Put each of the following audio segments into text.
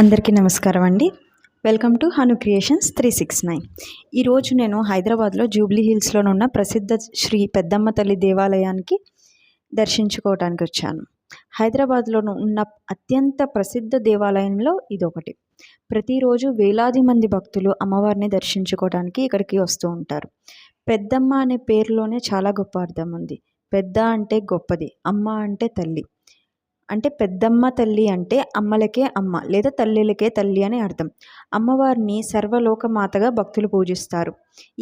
అందరికీ నమస్కారం అండి. Welcome to Hanu creations 369. ఈరోజు నేను హైదరాబాద్లో జూబ్లీ హిల్స్లో ఉన్న ప్రసిద్ధ శ్రీ పెద్దమ్మ తల్లి దేవాలయానికి దర్శించుకోవడానికి వచ్చాను. హైదరాబాద్లో ఉన్న అత్యంత ప్రసిద్ధ దేవాలయంలో ఇదొకటి. ప్రతిరోజు వేలాది మంది భక్తులు అమ్మవారిని దర్శించుకోవడానికి ఇక్కడికి వస్తూ ఉంటారు. పెద్దమ్మ అనే పేరులోనే చాలా గొప్ప అర్థం ఉంది. పెద్ద అంటే గొప్పది, అమ్మ అంటే తల్లి. అంటే పెద్దమ్మ తల్లి అంటే అమ్మలకే అమ్మ లేదా తల్లులకే తల్లి అని అర్థం. అమ్మవారిని సర్వలోకమాతగా భక్తులు పూజిస్తారు.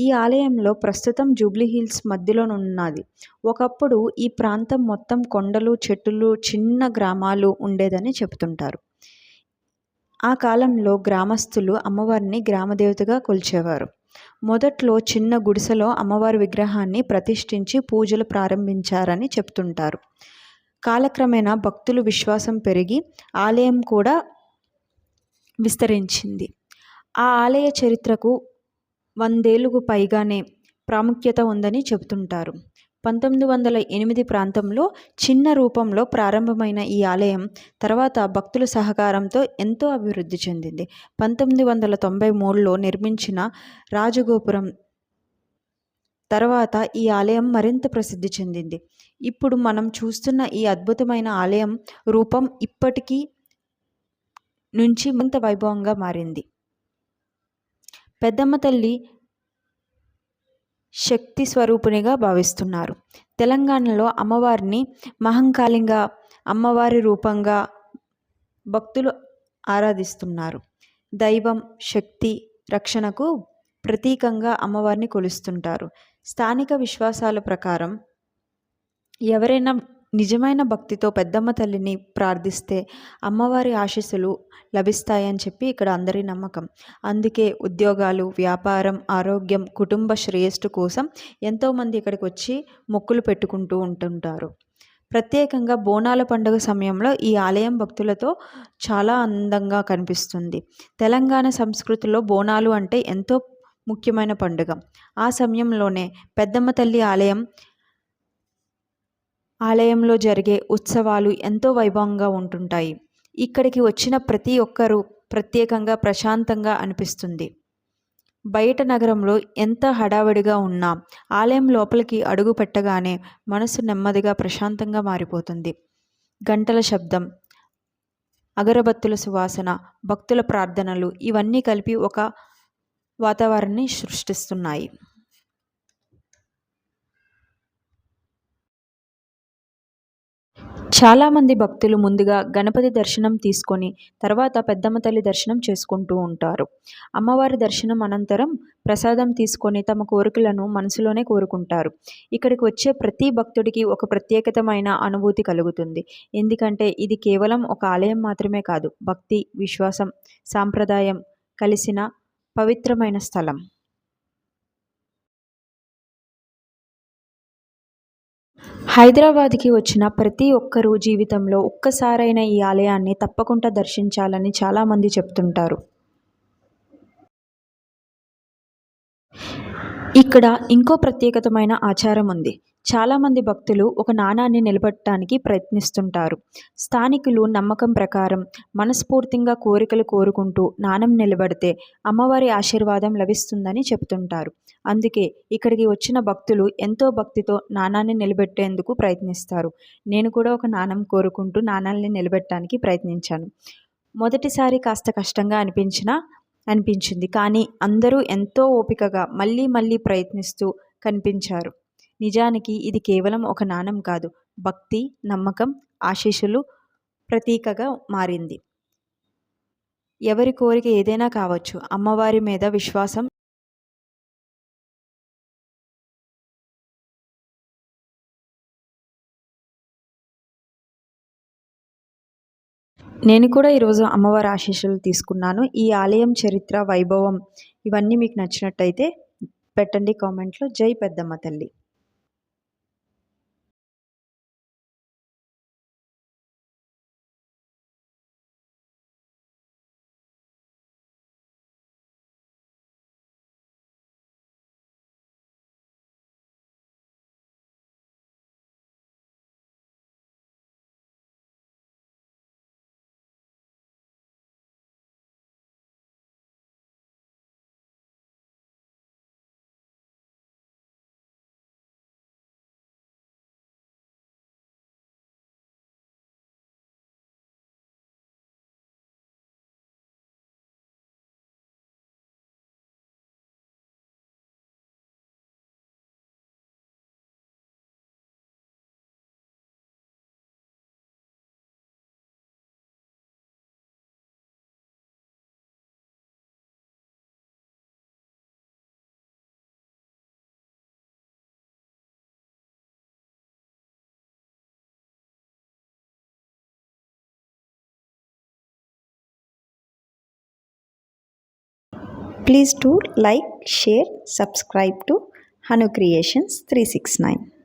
ఈ ఆలయంలో ప్రస్తుతం జూబ్లీ హిల్స్ మధ్యలోనున్నది. ఒకప్పుడు ఈ ప్రాంతం మొత్తం కొండలు, చెట్టులు, చిన్న గ్రామాలు ఉండేదని చెబుతుంటారు. ఆ కాలంలో గ్రామస్తులు అమ్మవారిని గ్రామదేవతగా కొలిచేవారు. మొదట్లో చిన్న గుడిసెలో అమ్మవారి విగ్రహాన్ని ప్రతిష్ఠించి పూజలు ప్రారంభించారని చెప్తుంటారు. కాలక్రమేణా భక్తుల విశ్వాసం పెరిగి ఆలయం కూడా విస్తరించింది. ఆ ఆలయ చరిత్రకు 100 ఏళ్లకు పైగానే ప్రాముఖ్యత ఉందని చెబుతుంటారు. 1908 ప్రాంతంలో చిన్న రూపంలో ప్రారంభమైన ఈ ఆలయం తర్వాత భక్తుల సహకారంతో ఎంతో అభివృద్ధి చెందింది. 1993లో నిర్మించిన రాజగోపురం తర్వాత ఈ ఆలయం మరింత ప్రసిద్ధి చెందింది. ఇప్పుడు మనం చూస్తున్న ఈ అద్భుతమైన ఆలయం రూపం ఇప్పటికీ నుంచి మరింత వైభవంగా మారింది. పెద్దమ్మ తల్లి శక్తి స్వరూపిణిగా భావిస్తున్నారు. తెలంగాణలో అమ్మవారిని మహంకాళిగా అమ్మవారి రూపంగా భక్తులు ఆరాధిస్తున్నారు. దైవం, శక్తి, రక్షణకు ప్రతీకంగా అమ్మవారిని కొలుస్తుంటారు. స్థానిక విశ్వాసాల ప్రకారం ఎవరైనా నిజమైన భక్తితో పెద్దమ్మ తల్లిని ప్రార్థిస్తే అమ్మవారి ఆశీస్సులు లభిస్తాయని చెప్పి ఇక్కడ అందరి నమ్మకం. అందుకే ఉద్యోగాలు, వ్యాపారం, ఆరోగ్యం, కుటుంబ శ్రేయస్సు కోసం ఎంతోమంది ఇక్కడికి వచ్చి మొక్కులు పెట్టుకుంటూ ఉంటుంటారు. ప్రత్యేకంగా బోనాల పండుగ సమయంలో ఈ ఆలయం భక్తులతో చాలా అందంగా కనిపిస్తుంది. తెలంగాణ సంస్కృతిలో బోనాలు అంటే ఎంతో ముఖ్యమైన పండుగ. ఆ సమయంలోనే పెద్దమ్మ తల్లి ఆలయంలో జరిగే ఉత్సవాలు ఎంతో వైభవంగా ఉంటుంటాయి. ఇక్కడికి వచ్చిన ప్రతి ఒక్కరూ ప్రత్యేకంగా ప్రశాంతంగా అనిపిస్తుంది. బయట నగరంలో ఎంత హడావిడిగా ఉన్నా ఆలయం లోపలికి అడుగు పెట్టగానే మనసు నెమ్మదిగా ప్రశాంతంగా మారిపోతుంది. గంటల శబ్దం, అగరబత్తుల సువాసన, భక్తుల ప్రార్థనలు ఇవన్నీ కలిపి ఒక వాతావరణాన్ని సృష్టిస్తున్నాయి. చాలామంది భక్తులు ముందుగా గణపతి దర్శనం తీసుకొని తర్వాత పెద్దమ్మ తల్లి దర్శనం చేసుకుంటూ ఉంటారు. అమ్మవారి దర్శనం అనంతరం ప్రసాదం తీసుకొని తమ కోరికలను మనసులోనే కోరుకుంటారు. ఇక్కడికి వచ్చే ప్రతి భక్తుడికి ఒక ప్రత్యేకమైన అనుభూతి కలుగుతుంది. ఎందుకంటే ఇది కేవలం ఒక ఆలయం మాత్రమే కాదు, భక్తి, విశ్వాసం, సాంప్రదాయం కలిసిన పవిత్రమైన స్థలం. హైదరాబాద్కి వచ్చిన ప్రతి ఒక్కరూ జీవితంలో ఒక్కసారైనా ఈ ఆలయాన్ని తప్పకుండా దర్శించాలని చాలామంది చెప్తుంటారు. ఇక్కడ ఇంకో ప్రత్యేకమైన ఆచారం ఉంది. చాలామంది భక్తులు ఒక నాణాన్ని నిలబెట్టడానికి ప్రయత్నిస్తుంటారు. స్థానికులు నమ్మకం ప్రకారం మనస్ఫూర్తిగా కోరికలు కోరుకుంటూ నాణం నిలబడితే అమ్మవారి ఆశీర్వాదం లభిస్తుందని చెబుతుంటారు. అందుకే ఇక్కడికి వచ్చిన భక్తులు ఎంతో భక్తితో నాణాన్ని నిలబెట్టేందుకు ప్రయత్నిస్తారు. నేను కూడా ఒక నాణం కోరుకుంటూ నాణాన్ని నిలబెట్టడానికి ప్రయత్నించాను. మొదటిసారి కాస్త కష్టంగా అనిపించింది, కానీ అందరూ ఎంతో ఓపికగా మళ్ళీ మళ్ళీ ప్రయత్నిస్తూ కనిపించారు. నిజానికి ఇది కేవలం ఒక నాణం కాదు, భక్తి, నమ్మకం, ఆశీస్సులు ప్రతీకగా మారింది. ఎవరి కోరిక ఏదైనా కావచ్చు, అమ్మవారి మీద విశ్వాసం నేను కూడా ఈరోజు అమ్మవారి ఆశీస్సులు తీసుకున్నాను. ఈ ఆలయం చరిత్ర, వైభవం ఇవన్నీ మీకు నచ్చినట్టయితే పెట్టండి కామెంట్లో. జై పెద్దమ్మ తల్లి. Please to like, share, subscribe to Hanu creations 369.